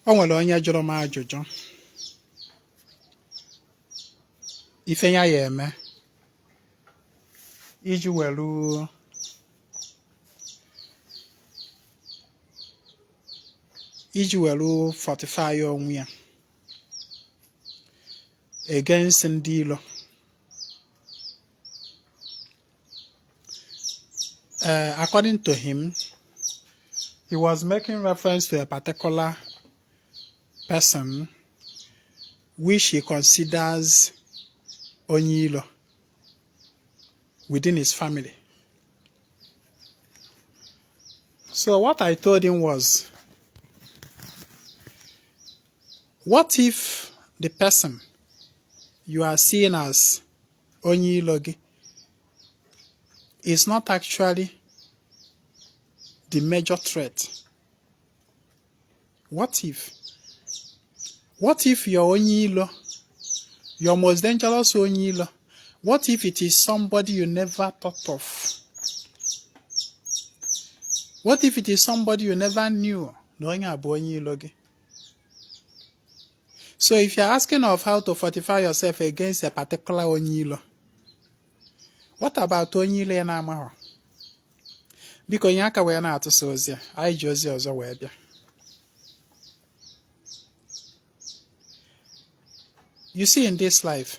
O nwere onye jụrụ m ajụjụ ife ya eme iji welu fortify onwe ya against ndị ilo. According to him, he was making reference to a particular person which he considers Onyilo within his family. So what I told him was, what if the person you are seeing as Onyilo is not actually the major threat? What if your Onyilo, your most dangerous Onyilo, what if it is somebody you never thought of? What if it is somebody you never knew? So if you're asking of how to fortify yourself against a particular Onyilo, what about Onyilo na amaho? Biko nyaka we na atuso ozi a, anyị ji ozi ọzọ wee bịa. You see, in this life,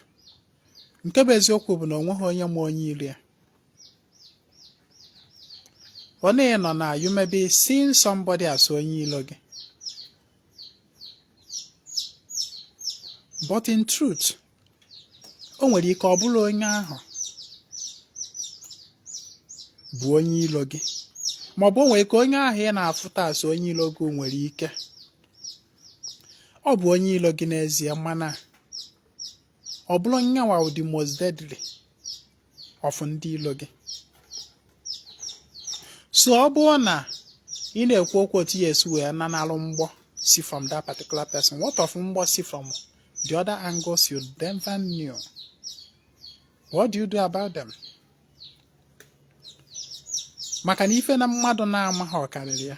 nke bụ eziokwu bụ na onweghị onye ma Onyilo ya. Onye nọ na you may be seeing somebody as Onyilo gị. But in truth, o nwere ike ọ bụrụ onye ahụ bụ Onyilo gị, ma ọ bụ nwere ike onye ahụ ị na-afụta as Onyilo gị nwere ike ọ bụ Onyilo gị n'ezie, mana ọ bụrụ nyawa the most deadly of ndị ilo gị. So ọ bụrụ na ị na-ekwu okwu otu ya esi wee nanalụ mgbọ si from that particular person, what of mgbọ si from the other angles you never knew? What do you do about them? Maka na ife na mmadụ na-amaghị ọkarịrị ya.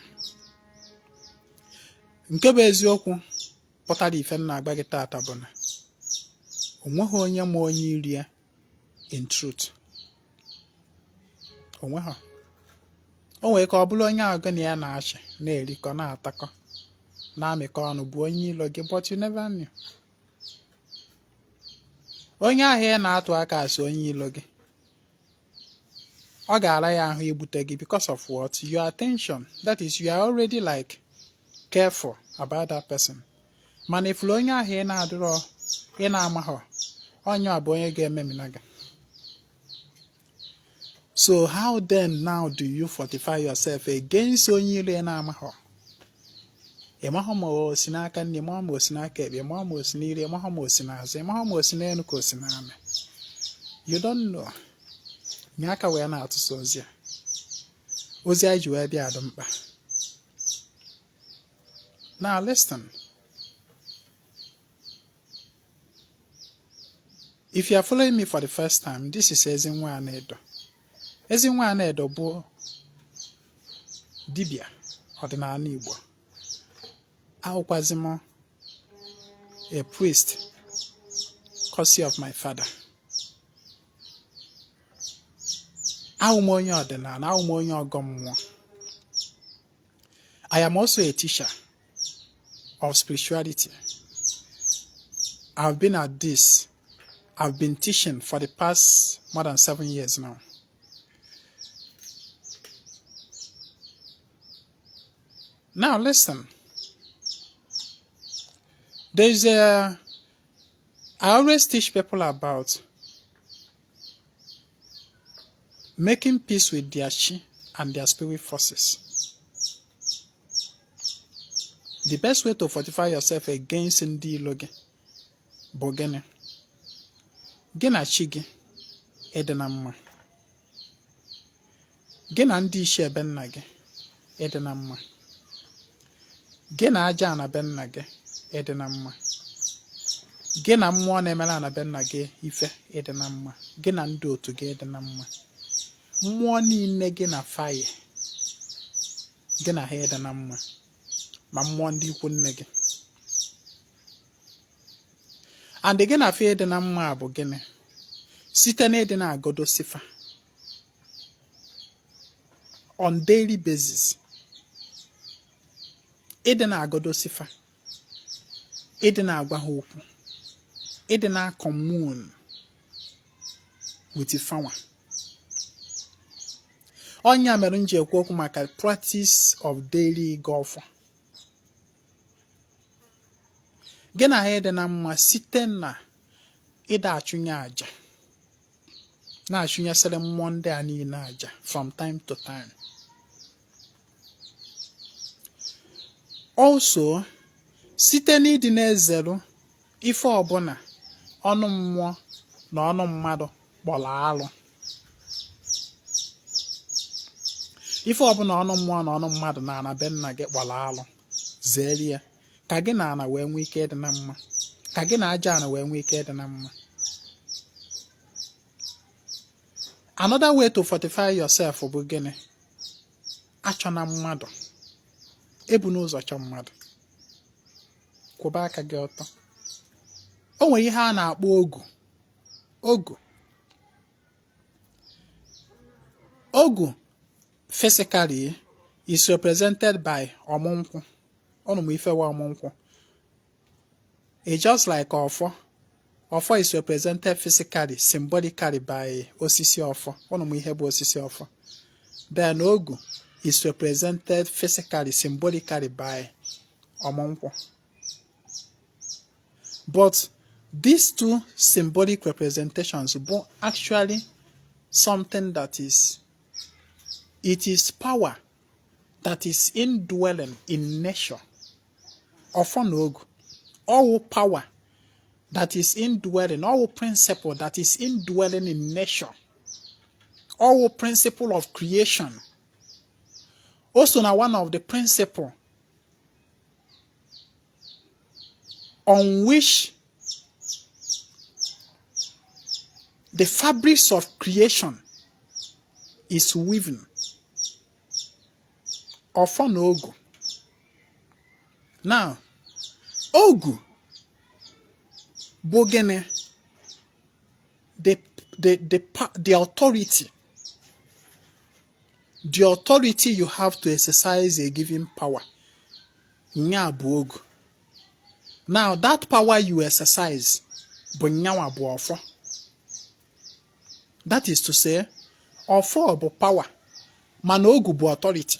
Nke bụ eziokwu pụtara ife m na-agba gị taata bụ na onweghị onye ma Onyilo ya in truth. Onweghị. O nwere ka ọ bụrụ onye ahụ gị na ya na-achị, na-erikọ, na-atakọ, na-amịkọ ọnụ bụ Onyilo gị, but you never knew. Onye ahụ ị na-atụ aka asị Onyilo gị, ọ ga-ara ya ahụ igbute gị because of what? Your attention. That is, you are already like careful about that person. Mana ifuru onye ahụ ị na-adịrọ, ị na-amaghọ, onye a bụ onye ga-ememina gị. So how then now do you fortify yourself against Onyilo ị na-amaghọ? Ịmahọ ma o si n'aka nne, ịmahọ ma o si n'aka ekpe, ịmahọ ma o si n'ire, ịmahọ ma o si n'azụ, ịmahọ ma o si n'elu ka o si n'ala. You don't know. Nye aka wee na-atụsa ozi a. Ozi anyị ji wee bịa dị mkpa. Now listen. If you are following me for the first time, this is Ezinwa Anaedo. Ezinwa Anaedo bụ dibịa ọdịnala Igbo. Ahụkwazi m a priest, courtesy of my father. Ahụ m onye ọdịnala, ahụ m onye ọgọ mmụọ. I am also a teacher of spirituality. I've been at this. I've been teaching for the past more than 7 years now. Now listen. I always teach people about making peace with their chi and their spirit forces. The best way to fortify yourself against ndị ilo gị bụ gịnị? Gị na chi gị ịdị na mma. Gị na ndị ishi ebe nna gị ịdị na mma. Gị na aja na be nna gị ịdị na mma. Gị na mmụọ na-emere na be nna gị ife ịdị na mma. Gị na ndị otu gị ịdị na mma. Mmụọ niile gị na fire gị na ha ịdị na mma. Ma mmụọ ndị ikwu nne gị. and gị na afọ ịdị na mma bụ gịnị site na ịdị na-agodo sifa on daily basis. Ịdị na-agodo sifa, ịdị na-agwa ha okwu, ịdị na-commune with ifanwa. Onya mere nji ekwu okwu maka practice of daily golf. Gị na ha ịdị na mma site na ịda achụnye aja, na-achụnyesịrị mmụọ ndị a niile aja from time to time. Also, site n'ịdị na-ezeru ife ọbụla ọnụ mmụọ na ọnụ mmadụ kpọrọ alụ. Ife ọbụla ọnụ mmụọ na ọnụ mmadụ na ana be nna gị kpọrọ alụ, zere ya ka gị na ana wee nwee ike ịdị na mma, ka gị na aja ana wee nwee ike ịdị na mma. Another way to fortify yourself bụ gịnị? Achọ na mmadụ. Ebu n'ụzọ chọ mmadụ. Kwụba aka gị ọtọ. O nwere ihe a na-akpọ ogu. Ogu physically is represented by ọmụnkwụ. Ọnụ m ife wa ọmụnkwụ. It's just like ọfọ. Ọfọ is represented physically, symbolically by osisi ọfọ. Ọnụ m ihe bụ osisi ọfọ. Then ogu is represented physically, symbolically by ọmụnkwụ. But these two symbolic representations are actually something that is power that is indwelling in nature. Ọfọ na ogu. All power that is indwelling, all principle that is indwelling in nature. All principle of creation. Also now one of the principle on which the fabrics of creation is weaving. Ọfọ na ogu. Now, ogu bụ gịnị? The authority. The authority you have to exercise a given power. Nya bụ ogu. Now, that power you exercise bụ nyawa bụ ọfọ. That is to say, ọfọ bụ power, mana ogu bụ authority.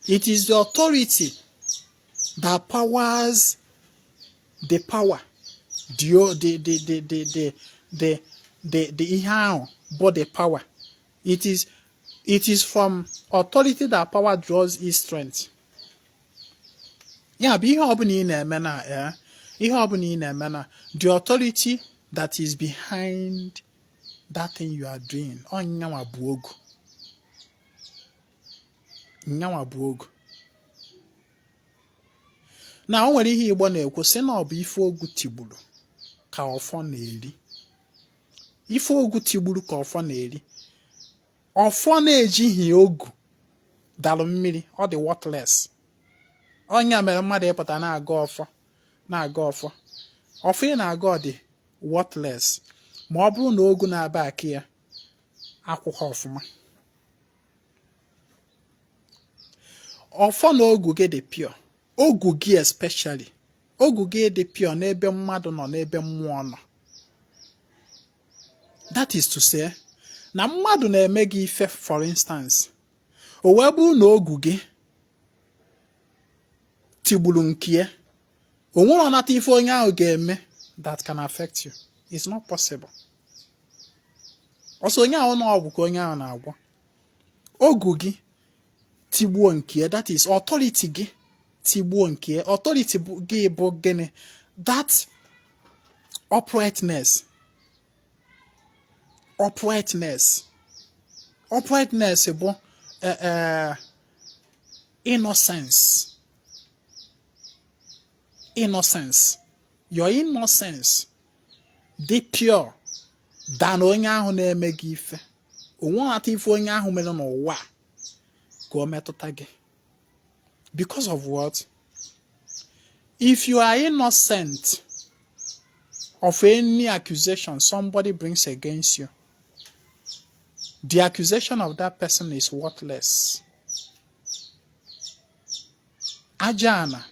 It is the authority that powers the power. The ihe ahụ bụ the power. It is from authority that power draws its strength. Yeah, bụ ihe ọbụla ị na-eme na ihe ọbụla ị na-eme na the authority that is behind that thing you are doing. Onyanwa bụ ogu. Nyanwa bụ ogu. Na o nwere ihe Igbo na-ekwu sị na ọ bụ ife ogu tigburu ka ọfọ na-eri. Ife ogu tigburu ka ọfọ na-eri. Ọfọ na-ejighị ogu dalụ mmiri, ọ dị worthless. Onye mere mmadụ ịpụta na-aga ọfọ. Ọfọ ị na-aga ọ dị worthless. Ma ọ bụrụ na ogu na-aba akị ya akwụkwọ ọfụma. Ọfọ na ogu gị dị pure. Ogu gị especially. Ogu gị dị pure n'ebe mmadụ nọ, n'ebe mmụọ nọ. That is to say, na mmadụ na-eme gị ife, for instance, o wee bụrụ na ogu gị tigburu nke ya, o nwere ọnata ife onye ahụ ga-eme that can affect you. It's not possible. Ọsọ onye ahụ na ọgwụ ka onye ahụ na-agwọ. Ogu gị tigbuo nke ya, that is authority gị tigbuo nke ya. Authority gị bụ gịnị? That uprightness. Uprightness bụ innocence. Your innocence dị pure than onye ahụ na-eme gị ife. Onwe ata ife onye ahụ mere n'ụwa ka o metụta gị. Because of what? If you are innocent of any accusation somebody brings against you, the accusation of that person is worthless. Ajana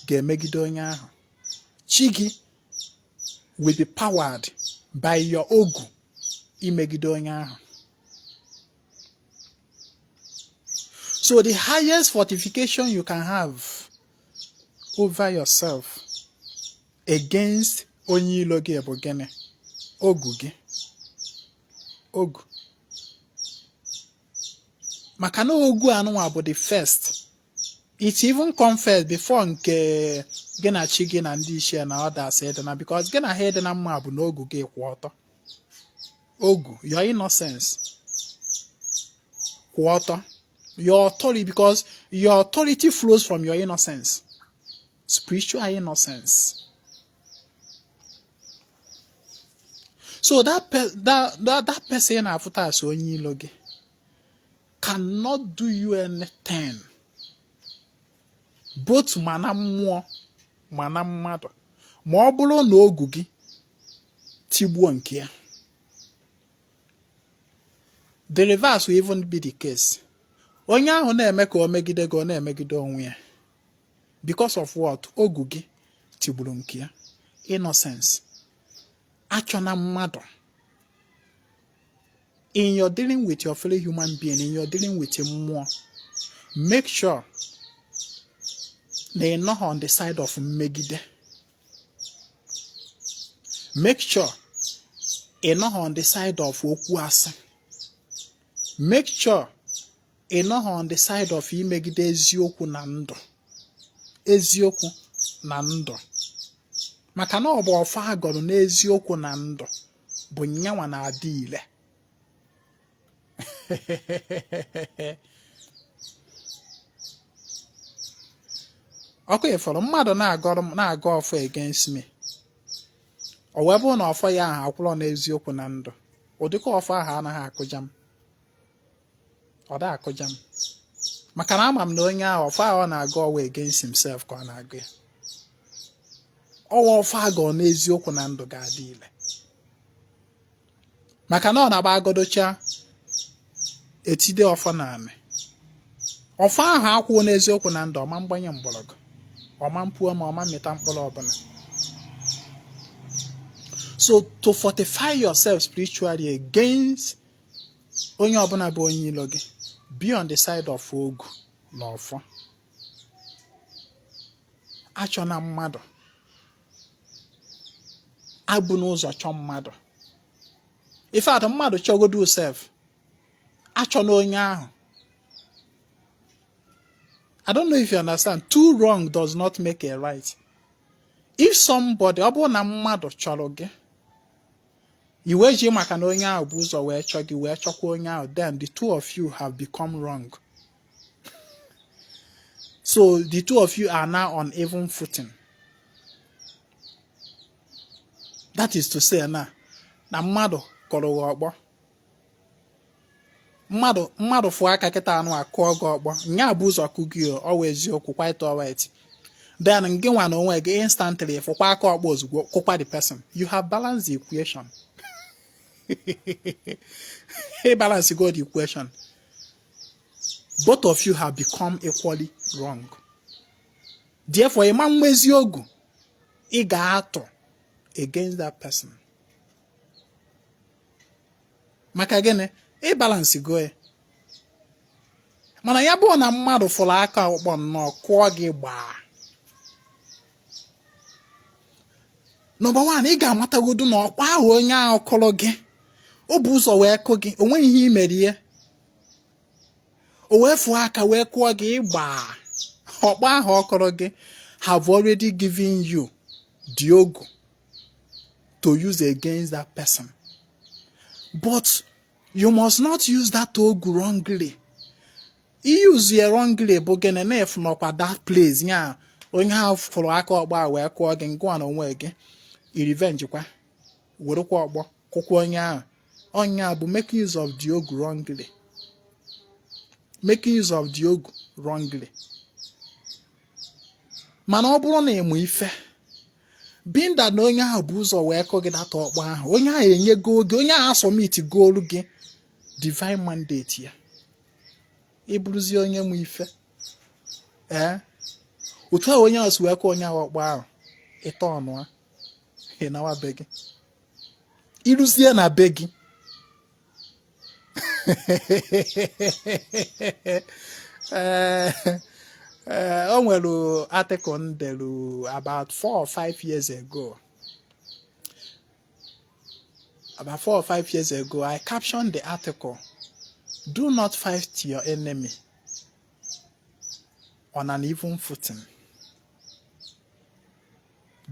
ga-emegide onye ahụ. Chi will be powered by your ogu imegide onye ahụ. So the highest fortification you can have over yourself against onye ilo gị bụ gịnị? Ogu gị. Ogu. Maka na ogu anụnwa bụ the first. It even comes first before nke gị na chi gị na ndị ichie na others edena, because gị na ha edena mma bụ na ogu gị kwụ ọtọ. Ogu, your innocence kwụ ọtọ. Your authority, because your authority flows from your innocence. Spiritual innocence. So that person after as onye ilo gị cannot do you anything. Both mana mmụọ mana mmadụ. Ma ọ bụrụ na ogu gị tigbuo nke ya. The reverse will even be the case. Onye ahụ na-eme ka o megide gị, ọ na-emegide onwe ya. Because of what? Ogu gị tigburu nke ya. Innocence. Achọna mmadụ. In your dealing with your fellow human being, in your dealing with a mmụọ, make sure they are not on the side of megide. Make sure they are not on the side of okuasa. Make sure they are not on the side of imegide eziokwu na ndụ. Eziokwu na ndụ. Maka na ọ bụ ọfa agọrọ n'eziokwu na ndụ bụ nyanwa na-adị ile. Ọkụ ịfọrọ mmadụ na-agọ ọfọ against me. O wee bụ na ọfọ ya ahụ akwụrọ n'eziokwu na ndụ. Ụdịka ọfọ ahụ anaghị akụja m. Ọ da akụja m. Maka na ama m na onye ahụ ọfọ ahụ na-agọ ọwa against himself ka ọ na-agụ ya. Ọwa ọfọ agọ n'eziokwu na ndụ ga-adị ile. Maka na ọ na-agba agodocha etide ọfọ na amị. Ọfọ ahụ akwụ n'eziokwu na ndụ ọma mgbanye mgbọrọgwụ. Ọma mpuo ma ọma mịta mkpụrụ ọbụla. So to fortify yourself spiritually against onye ọbụla bụ onye ilo gị, be on the side of ogu na ọfọ. Achọna mmadụ. Abụ n'ụzọ chọ mmadụ. Ife atọ mmadụ chọgodu self. Achọna onye ahụ. I don't know if you understand. Two wrong does not make a right. If somebody, ọ bụrụ na mmadụ chọrọ gị, iwe ji maka na onye ahụ bụ ụzọ wee chọ gị wee chọkwa onye ahụ, then the two of you have become wrong. So the two of you are now on even footing. That is to say na mmadụ kọrọ gị ọkpọ. Mmadụ fụọ aka kịta anụ akụọ gị ọkpọ. Nya bụ ụzọ kụ gị ọwa eziokwu, quite alright. Then gị nwa na onwe gị instantly fụkwa aka ọkpọ ozugbo kụkwa the person. You have balanced the equation. Hey, balance go the equation. Both of you have become equally wrong. Therefore, a man nwezi ogu, ị ga-atụ against that person. Maka gịnị? Ị balance go e. Mana ya bụ na mmadụ fụrụ aka ọkpọ nnọọ kụọ gị gbaa. Number one, ị ga-amatagodu na ọkpa ahụ onye ahụ kụrụ gị. O bụ ụzọ wee kụ gị, o nweghị ihe imere ihe. O wee fụọ aka wee kụọ gị gbaa. Ọkpa ahụ ọ kụrụ gị have already given you the ogu to use against that person. But you must not use that ogu wrongly. You use it wrongly, but gonna nef no that place. Yeah, onye ahụ fụrụ aka ọkpa wee kụọ gị ngwa na onwe gị. I revenge kwa. Were kwa ọgbọ kụkwa onye ahụ. Onye ahụ bụ making use of the ogu wrongly. Making use of the ogu wrongly. mana ọ bụrụ na ịmụ ife binda na onye ahụ bụ ụzọ wee kụ gị data ọkpọ ahụ, onye ahụ enyego oge, onye ahụ asọmiti goolu gị divine mandate ya, ịbụrụzie onye mụ ife otu ahụ onye ahụ si wee kụ onye ahụ ọkpọ ahụ, ịta ọnụa ịnawa be gị, ịrụzie na be gị o nwere article ndelu about 4 or 5 years ago. About 4 or 5 years ago, I captioned the article, "Do not fight your enemy on an even footing."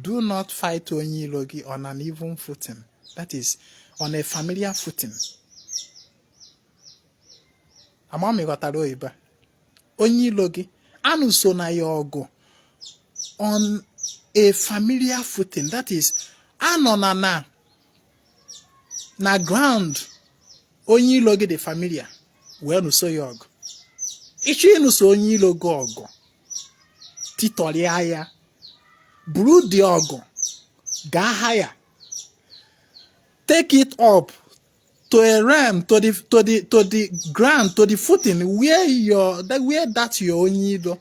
Do not fight Onyilogi on an even footing. That is, on a familiar footing. Amami ghọtara oyibo. Onyilogi anụso na ya ọgụ on a familiar footing. That is, anọ na ground Onyilogi the familiar wee nụso ya ọgụ. Ịchọ ịnụso Onyilogi ọgụ, titọrịa ya, buru dị ọgụ, gaa higher, take it up to a realm, to the ground, to the footing where that your Onyilo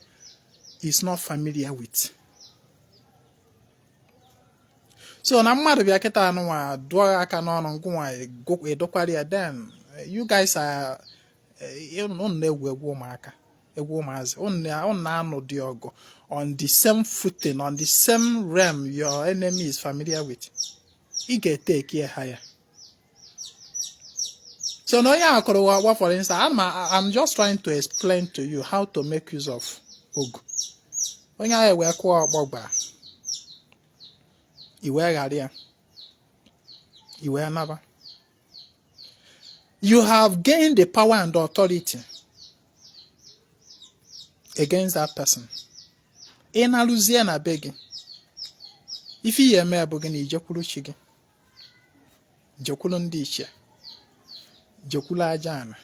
is not familiar with. So na mmadụ bịa kịta anụnwa dụọ aka n'ọnụ ngụnwa edokwara ya, then you guys are na-egwu ụmụaka, egwu ụmụazị, na-anụ dị ọgụ on the same footing, on the same realm your enemy is familiar with. Ị ga-take ya higher. So now, for instance, I'm just trying to explain to you how to make use of Ogu. You have gained the power and authority against that person. In Louisiana begging. If you are a bogani, Jokulu Chigi, Jokulun Disha. Jokula ajana,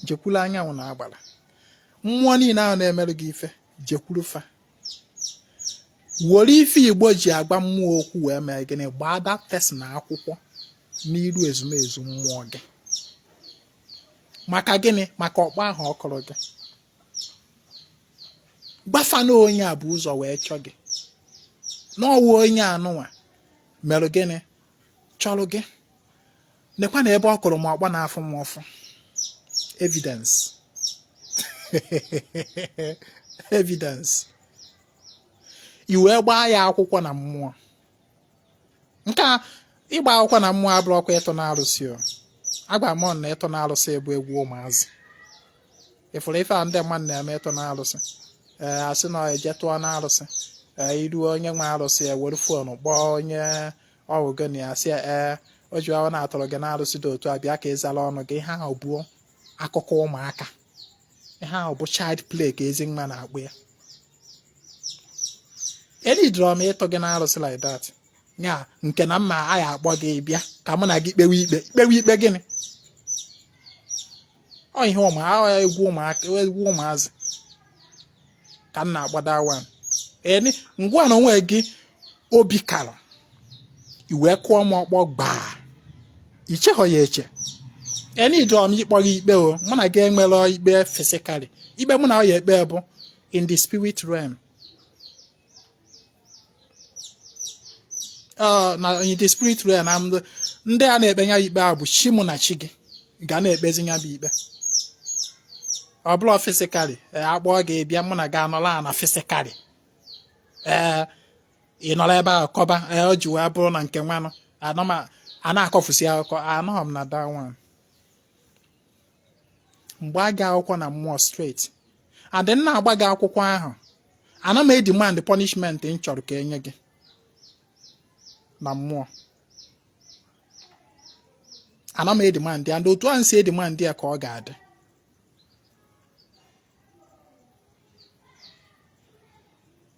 jokula anya una agbala. Mmụọ niile ahụ na-emerụ gị ife, jekulu fa. Were ife Igbo ji agba mmụọ okwu wee mee gịnị, gbaa that person akwụkwọ n'iru ezumezu mmụọ gị. Maka gịnị? Maka ọkpọ ahụ ọ kọrọ gị. Gbafa na onye a bụ ụzọ wee chọọ gị. N'ọwụ onye anụnwa merụ gịnị, chọrọ gị. Nekwa na ebe ọ kụrụ m ọkpa n'afọ m ọfụ. Evidence. Evidence. Iwe gbaa ya akwụkwọ na mmụọ. Nke a ịgba akwụkwọ na mmụọ abụrụkwa ịtụ na-arụsị o. Agba m na ịtụ na-arụsị ebu egwu ụmụazị. Ifụrụ ife a ndị mmadụ na-eme ịtụ na-arụsị. Asị na eje tụọ na-arụsị. Iru onye nwe arụsị ewere fonu kpọọ onye ọwụgoni asị o ji ahụ na-atọrọ gị na-arụsị dị otu a, bịa ka ịzala ọnụ gị. Ihe ahụ bụ akụkọ ụmụaka. Ihe ahụ bụ child play ka ezi nwa na-akpụ ya. Edidoro m ịtụ gị na-arụsị like that. Ya nke na mma a ya akpọ gị bịa ka mụ na gị kpewe ikpe. Kpewe ikpe gịnị? Ọ ihe egwu ụmụazị ka m na-agbada awa. Ngwa na onwe gị obi kara. Iwe kụọ m ọkpọ gbaa. Icheghọ ya eche. Edidoro m ịkpọ gị ikpe o. Mụ na gị enwere ikpe physically. Ikpe mụ na ọ ya ekpe bụ in the spirit realm. Na in the spirit realm, ndị a na-ekpe nya ikpe a bụ chi mụ na chi gị ga na-ekpezi nya bụ ikpe. Ọ bụla physically, akpọ gị bịa mụ na gị anọla na physically. Ị nọrọ ebe a kọba, o ji wee bụrụ na nke nwanụ a na-akọfusi akụkọ, anọghị m na that one. Mgbe a gị akwụkwọ na mmụọ straight, and then na-agba gị akwụkwọ ahụ, ana m demand punishment m chọrọ ka enye gị na mmụọ. Ana m demand, and otu ahụ si demand ya ka ọ ga-adị.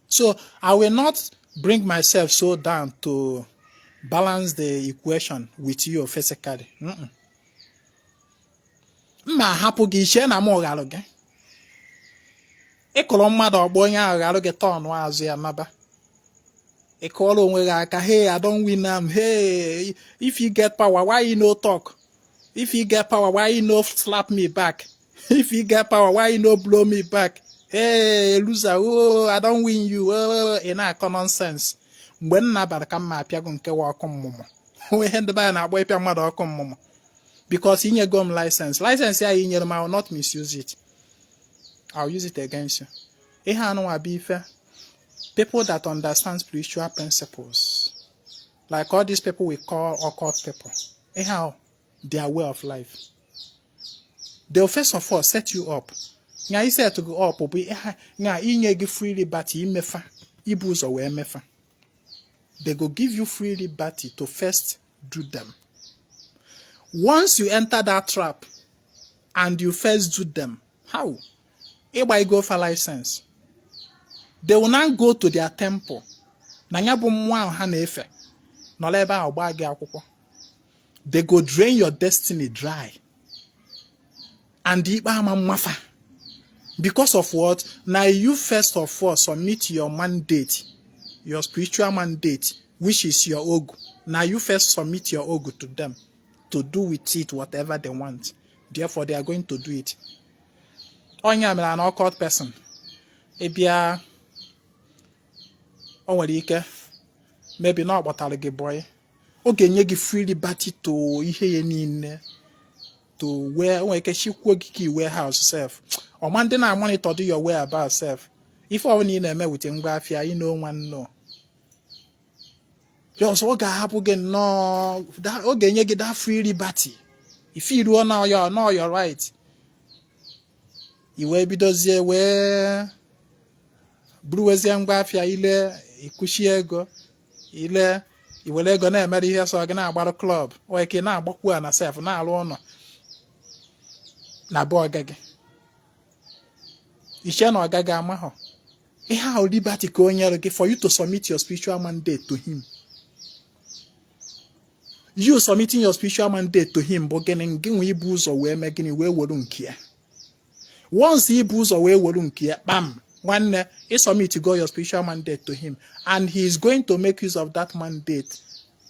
So I will not bring myself so down to balance the equation with you physically. Ma hapụ gị iche na m ọghalụ gị. ịkọrọ mmadụ ọgbọ onye ahụ ghara gị tọnụ azụ ya naba. Ịkọrọ onwe gị aka, hey, I don't win am. Hey, if you get power, why you no talk? If you get power, why you no slap me back? If you get power, why you no blow me back? Hey, loser, oh, I don't win you. Oh, ị na-akọ nonsense. Mgbe m na-abara ka m ma apịago nkewa ọkụ mmụmụ. Ihe ndị baya na-agba ịpịa mmadụ ọkụ mmụmụ. Because inyego m license. License ya inyere m, I will not misuse it. I will use it against you. Ihe anụnwa bụ ife. People that understand spiritual principles, like all these people we call occult people, anyhow, their way of life, they'll first of all set you up. Now you set to go up, now you give free liberty, they go give you free liberty to first do them. Once you enter that trap and you first do them, how? If go for license. They will now go to their temple. They go drain your destiny dry. And because of what? Now you first of all submit your mandate, your spiritual mandate, which is your ogu. Now you first submit your ogu to them to do with it whatever they want. Therefore, they are going to do it. Onye am an occult person. Ebia o nwere ike maybe na ọkpọtara gị boy ọ ga-enye gị free liberty to ihe ya niile to where o nwere ike chikwuo gị ka warehouse self ọma ndị na-monitor do your whereabouts self ife ọ bụla ị na-eme wute ngwa afịa you know one no just ọ ga-ahapụ gị nnọọ ọ ga-enye gị that free liberty if you do now you're right iwe bidozie wee buruwezie ngwa afịa ile ikushi ego ile iwere ego na-emere ihe so gị na-agbarụ club o eke na-agbakwu na self na-alụ ụlọ na bọga gị iche na ọgaga amahọ ihe ahụ liberty ka o nyere gị for you to submit your spiritual mandate to him. You submitting your spiritual mandate to him bụ gịnị gị nwe ibu ụzọ wee mee gịnị wee were nke ya. Once ibu ụzọ wee were nke ya kpam nwanne he submit go your spiritual mandate to him and he is going to make use of that mandate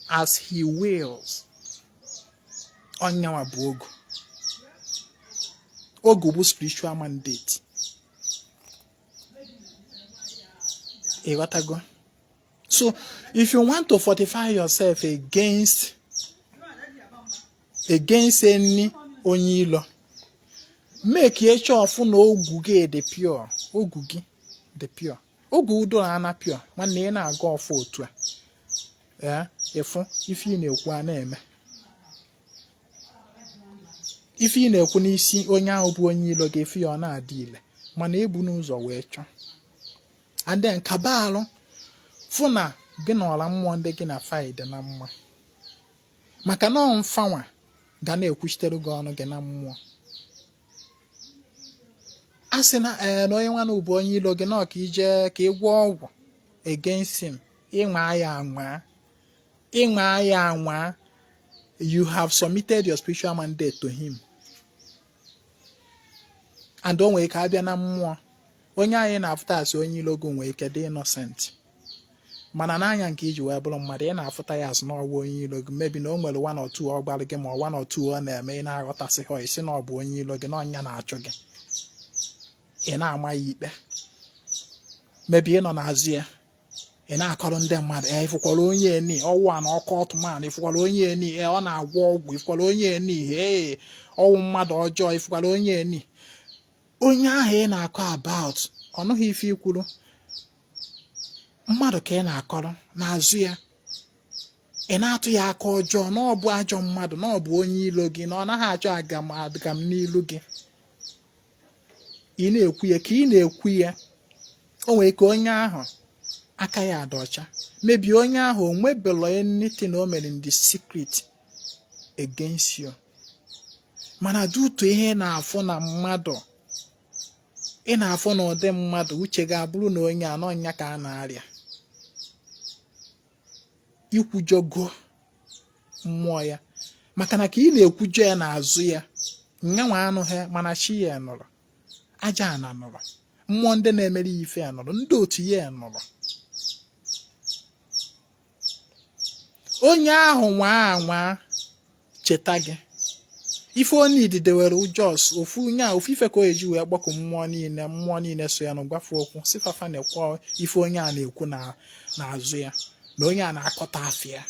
as he wills. Onyawa bụ ogu. Ogu bụ spiritual mandate. Go. So if you want to fortify yourself against any onyilo, make a sure of no ogu the pure. Ogu the pure. Ogu do na pure. One name na go for two. Yeah, if you know one name. If you know when you see onya obu onyilo ge you na deal. Man ebu n'ụzọ wee chọ. And then kabalo funa gị na ọla mmụọ ndị gị na faid na mma. Maka na mfanwa ga na-ekwuchitere gị ọnụ gị na mmụọ. Asị na na onye nwa na ubu onye ilo gị na ka ije ka ịgwọ ọgwụ against him. Ịnwa ya anwa. You have submitted your spiritual mandate to him. And don't wake up na mmụọ. Onye anyị na-afụta asị onye ilo gị nwee ike dị innocent. Mana n'anya nke iji wee bụrụ mmadụ ị na-afụta ya asị na ọ bụ onye ilo gị maybe na o nwere one or two ọ gbara gị ma one or two ọ na-eme ị na-aghọtasị ha isi na ọ bụ onye ilo gị na ọnya na-achụ gị ị na-ama ya ikpe maybe ị nọ n'azụ ya ị na-akọrọ ndị mmadụ ịfụkwara onye eni ọwụ na ọkọ ọtụmanụ ịfụkwara onye eni ọ na-agwọ ọgwụ ịfụkwara onye eni ọwụ mmadụ ọjọọ ịfụkwara onye eni onye ahụ ị na-akọ about ọnụghị ife ikwuru mmadụ ka ị na-akọrọ n'azụ ya ị na-atụ ya aka ọjọọ na ọ bụ ajọ mmadụ na ọ bụ onye ilo gị na ọ naghị achọ agam n'ilu gị ị na-ekwu ya ka ị na-ekwu ya o nwere ka onye ahụ aka ya ada ọcha maybe onye ahụ o nwebelo anything o mere in the secret against you mana dutu ihe na-afụ na mmadụ ị na-afụ na ụdị mmadụ uche ga-abụrụ na onye anọ nya ka a na-arịa ikwujogo mmụọ ya maka na ka ị na-ekwujo ya n'azụ ya nyanwa anụ ha mana chi ya nụrụ aja ana nụrụ mmụọ ndị na-emere ife ya nọrọ, ndị otu ya nọrọ. Onye ahụ nwa cheta gị ife onye ididewere ụjọs ofu ife ka o eji wee gbakọ mmụọ niile so ya na gwafe okwu sifafa na-ekwu ife onye a na-ekwu n'azụ ya na onye a na-akọta afịa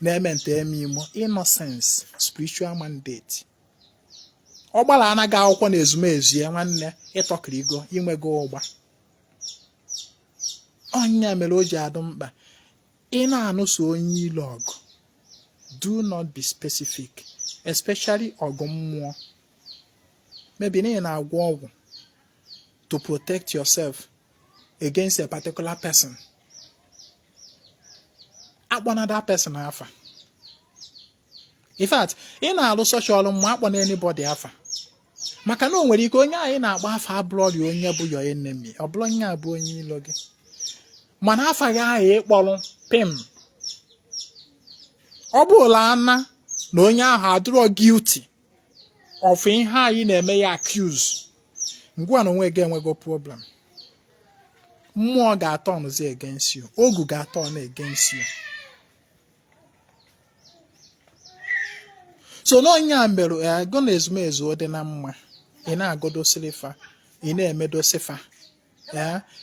na-eme nte eme imo innocence spiritual mandate. Ọ gbara anaghị akwụkwọ na ezumezu ya nwanne ịtọkirigo inwego ụgba. Onye mere o ji adụ mkpa ị na-anụso onye ile ọgụ, do not be specific, especially ọgụ mmụọ. Maybe na ị na-agwọ ọgwụ to protect yourself against a particular person. Akpọna that person afa. In fact, ị na-alụ social mma akpọna anybody afa. Maka na o nwere ike onye anyị na-agba afa abụrọli onye bụ your enemy, ọ bụrụ onye abụ onye ilo gị. Mana afa gị ahụ ịkpọrọ pim. Ọ bụrụla ana na onye ahụ adịrọ guilty of ihe anyị na-eme ya accuse, ngwa na onwe gị enwego problem. Mmụọ ga-atọ ọnụzi against you, ogu ga-atọ ọnụ against you. So na onye a mere go na ezumezu dị na mma, ị na-agodosiri fa, ị na-emedosi fa,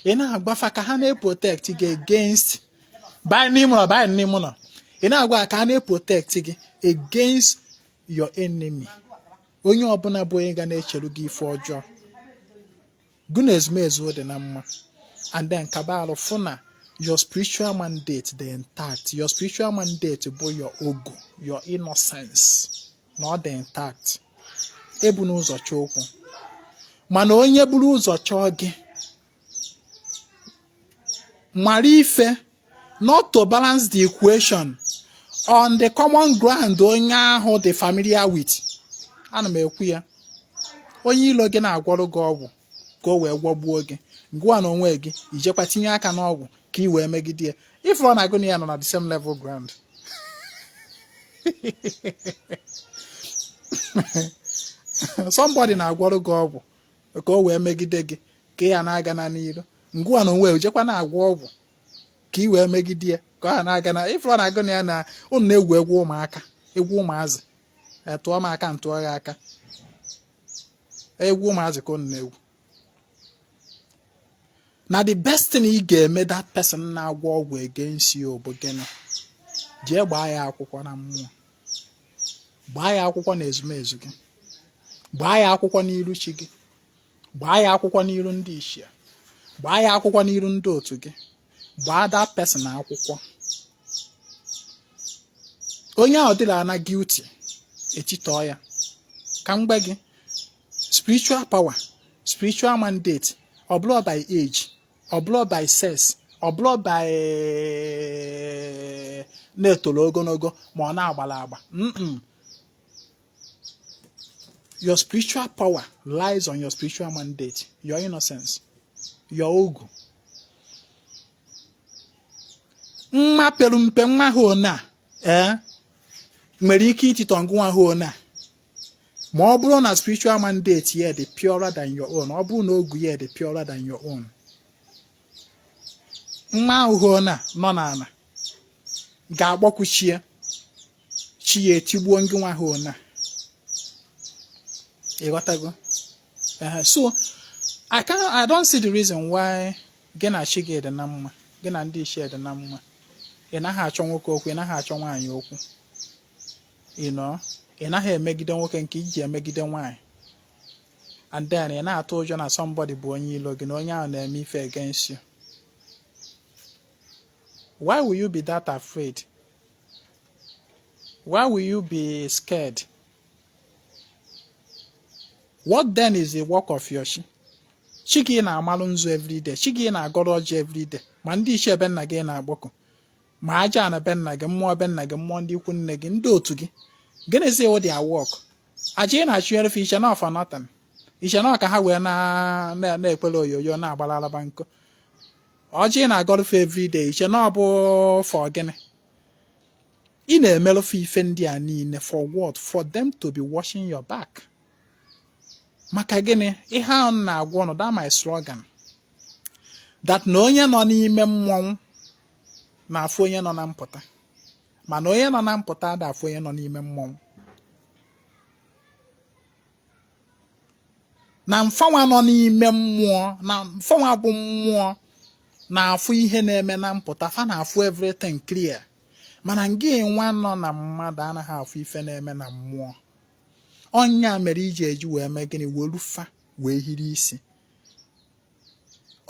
ị na-agbafa ka ha na-protect gị against by n'ime ụlọ. Ị na-agwa ka ha na-protect gị against your enemy. Onye ọbụla bụ onye ga na-echeru gị ife ọjọọ. Go na ezumezu dị na mma. And then kabalụ fụ na your spiritual mandate dị intact. Your spiritual mandate bụ your ogu, your innocence. Na ọ dị intact. Ebu n'ụzọ chọọ okwu. Mana onye buru ụzọ chọọ gị, mara ife not to balance the equation on the common ground onye ahụ dị familiar with. Ana m ekwu ya. Onye ilo gị na-agwọrọ gị ọgwụ ka o wee gwọgbuo gị. Gụọ na onwe gị ijekwa tinye aka n'ọgwụ ka ị wee megide ya. If ọ na-agụ na ya nọ na the same level ground. Somebody na-agwọrọ gị ọgwụ ka o wee megide gị ka ya na-aga na n'iru. Ngwa na onwe ijekwa na-agwọ ọgwụ ka ị wee megide ya ka ọ na-aga na if ọ na-agụ na ya na unu na-egwu egwu ụmụaka, egwu ụmụazị. Tụọ m aka ntụọ gị aka. Egwu ụmụazị ka unu na-egwu. Na the best thing ị ga-eme that person na-agwọ ọgwụ against you bụ gịnị? Jee gbaa ya akwụkwọ na mmụọ. Gbaa ya akwụkwọ na ezumezu gị. Gbaa ya akwụkwọ n'iru chi gị. Gbaa ya akwụkwọ n'iru ndị ishia. Gbaa ya akwụkwọ n'iru ndị otu gị. Gbaa that person akwụkwọ. Onye ahụ dịla na guilty, etitọọ ya. Ka mgbe gị spiritual power, spiritual mandate, or blood by age, or blood by sex, or blood by na-etolo ogologo ma ọ na-agbala agba. Your spiritual power lies on your spiritual mandate, your innocence, your ogu. Mma pelu mpe nwa ahụ na nwere ike itito ngwa ahụ na. Ma ọ bụrụ na spiritual mandate ya dị purer than your own, ọ bụrụ na ogu ya dị purer than your own. Nwa ahụ na nọ n'ala ga-agbọkwuchie chi ya etigbuo ngị nwa ahụ na. So I don't see the reason why gị na chi gị dị na mma, gị na ndị ichie dị na mma. Ị naghị achọ nwoke okwu, ị naghị achọ nwaanyị okwu. Ị naghị emegide nwoke nke iji emegide nwaanyị. And then ị na-atụ ụjọ na somebody bụ onye ilo gị na onye ahụ na-eme ife against you. Why will you be that afraid? Why will you be scared? What then is the work of your chi? Chi gị na-amalụ nzu everyday. Chi gị na-agọrọ ọjị everyday. Ma ndị ichie be nna gị na-agbakọ. Ma aja na be nna gị, mmụọ be nna gị, mmụọ ndị ikwu nne gị, ndị otu gị. Gịnịzi wụ their work? Aja ị na-achụnyere fa iche na for nothing. Iche na ka ha wee na-ekwele oyoyo na-agbara alaba nkụ. Ọjị ị na-agọrọ fa everyday. Iche na ọ bụ for gịnị? Ị na-emelụ fa ife ndị a niile for what? For them to be watching your back. maka gịnị ihe ahụ na-agwa ọnụ that my slogan that na onye nọ n'ime mmọnwụ na-afụ onye nọ na mpụta mana onye nọ na mpụta ada afụ onye nọ n'ime mmọnwụ na mfanwa nọ n'ime mmụọ na mfanwa bụ mmụọ na-afụ ihe na-eme na mpụta fa na-afụ everything clear mana ngị nwa nọ na mmadụ anaghị afụ ife na-eme na mmụọ ọnya mere iji eji wee mee gịnị welu fa wee hiri isi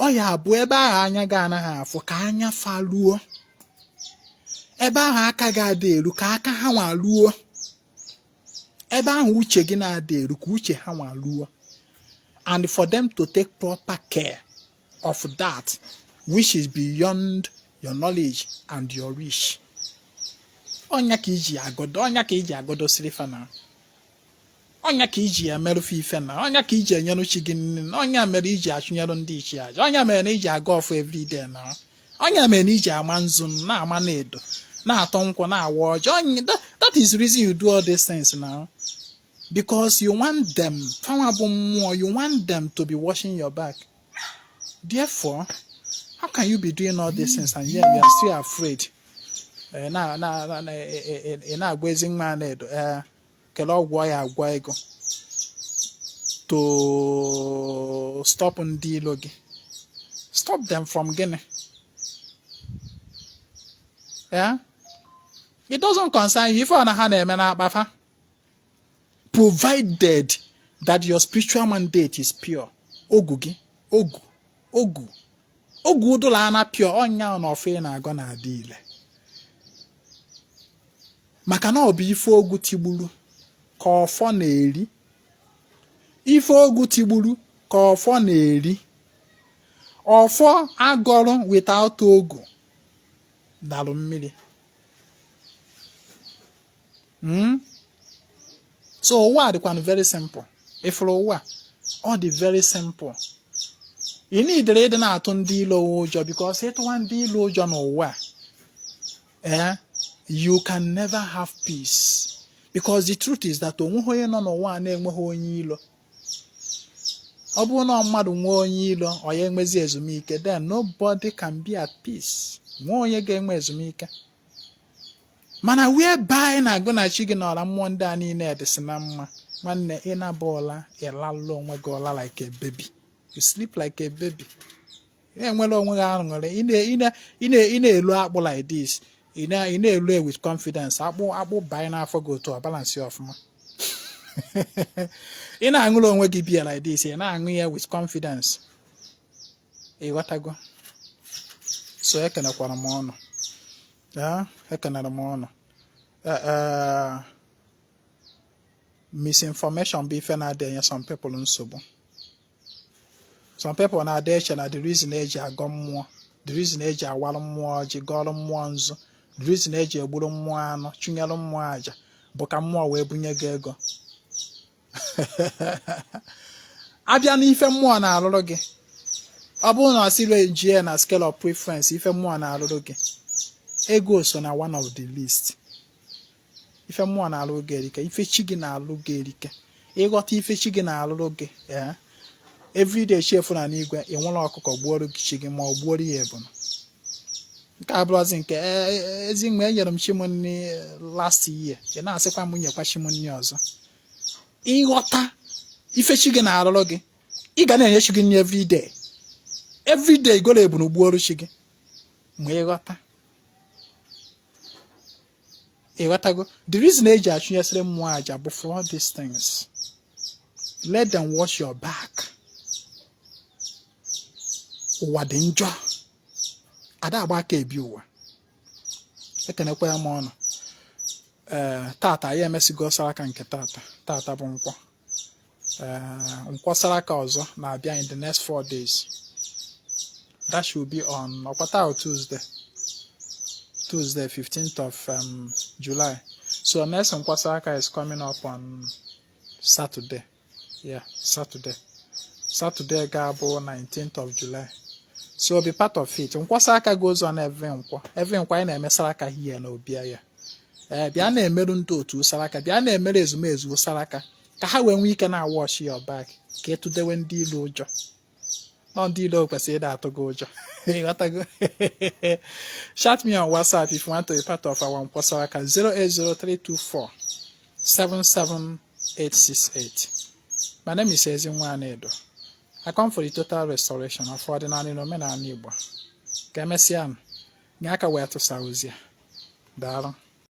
ọ ya bụ ebe ahụ anya gị anaghị afụ ka anya fa luo ebe ahụ aka gị adị elu ka aka ha nwa luo ebe ahụ uche gị na-adị elu ka uche ha nwa luo and for them to take proper care of that which is beyond your knowledge and your wish. Onya ka iji agodo siri fana. Onya ka iji emerufu ife na. Onya ka iji enyelu chi gị nne. Onya mere iji achụnyelu ndị ichi aja. Onya mere na iji aga ofu every day na. Onya mere na iji ama nzu na ama Anaedo na atọ nkwụ na awa ọjọọ. That is the reason you do all these things now. Because you want them, you want them to be watching your back. Therefore, how can you be doing all these things and yet you are still afraid? To stop ndị logi. Stop them from getting. Yeah? It doesn't concern you if you are provided that your spiritual mandate is pure. Ogu dola na pure onya na ofe na ago na adile. Maka na obi ife ogu tigburu ka ofo na eri. Ife ogu tigburu ka ofo na eri. Ofo agoro without ogu. Dalu mmiri. So what is very simple. If what all the very simple. You need the reason na atun di lo job because it one di lo job no wa. You can never have peace. Because the truth is that onwe no wa na enwe onye ilo. Obu no mmadu nwe onye ilo oye enwezi ezumike then nobody can be at peace. Nwe onye ga enwe ezumike. Mana whereby na go na chi gị na ọla mmụọ ndị a niile dị si na mma nwanne ị na-abọọla ịlalụ onwe gị ọla like a baby. You sleep like a baby. Enwere onwe gị aṅụrị ị na-elu akpụ like this. Ị na-elu with confidence. Akpụ banye n'afọ gị otu a balance ya ọfụma. Ị na-aṅụrụ onwe gị biya like this. Ị na-aṅụ ya with confidence. Ị ghọtago? So ekenekwara m ọnụ. Ekenere m ọnụ. Misinformation bụ ife na-adịghị some people nsogbu. Some people na-adị eche na the reason eji agọ mmụọ, the reason eji awalụ mmụọ ji gọọrọ mmụọ nzu, the reason eji egburu mmụọ anụ, chụnyelụ mmụọ aja bụ ka mmụọ wee bunye gị ego. Abịa n'ife mmụọ na-alụrụ gị. Ọ bụrụ na ọsịrị eji na scale of preference ife mmụọ na-alụrụ gị. Ego so na one of the list. Ife mmụọ na-alụ gị erike, ife chi gị na-alụ gị erike. Ịghọta ife chi gị na-alụrụ gị, everyday chefu na n'igwe enwere ọkụkọ gbuoro gị chi gị ma ọ gbuoro ya ebunu. Nke abụrụzi nke ezi mgbe enyere m chi m nri last year, ị na-asịkwa m nyekwa chi m nri ọzọ. Ịghọta ife chi gị na-alụrụ gị, ị ga na-enye chi gị nri everyday. Everyday goro ebunu gbuoro chi gị. Ma ịghọta. The reason eji achụnyesịrị mmụọ aja bụ for all these things. Let them watch your back. Ụwa dị njọ. Ada agba aka ebi ụwa. Ekenekwa ya m ọnụ. Tata ya emesigo saraka nke tata. Tata bụ nkwọ. Nkwọ saraka ọzọ na-abịa in the next 4 days. That should be on Okpata Tuesday. Tuesday, 15th of July. So next Nkwasaka is coming up on Saturday. Yeah, Saturday. Saturday Gabo 19th of July. So be part of it. Nkwasaka goes on every nkwa. Every nkwa ị na-eme saraka here na obia ya. Bịa na-emerụ ndị otu saraka. Bịa na-emere ezumezu saraka. ka ha wee nwee ike na-wash your back ka etudewe ndị ilu ụjọ nọ ndị ilu kwesịrị ịda atụ gị ụjọ. Chat me on WhatsApp if you want to be part of our Mposawaka 08032477868. My name is Ezinwa Anaedo. I come for the total restoration of ordinary nomen and Igbo. Ka emesịa, nye aka wee tụsa ozi a. Daalụ.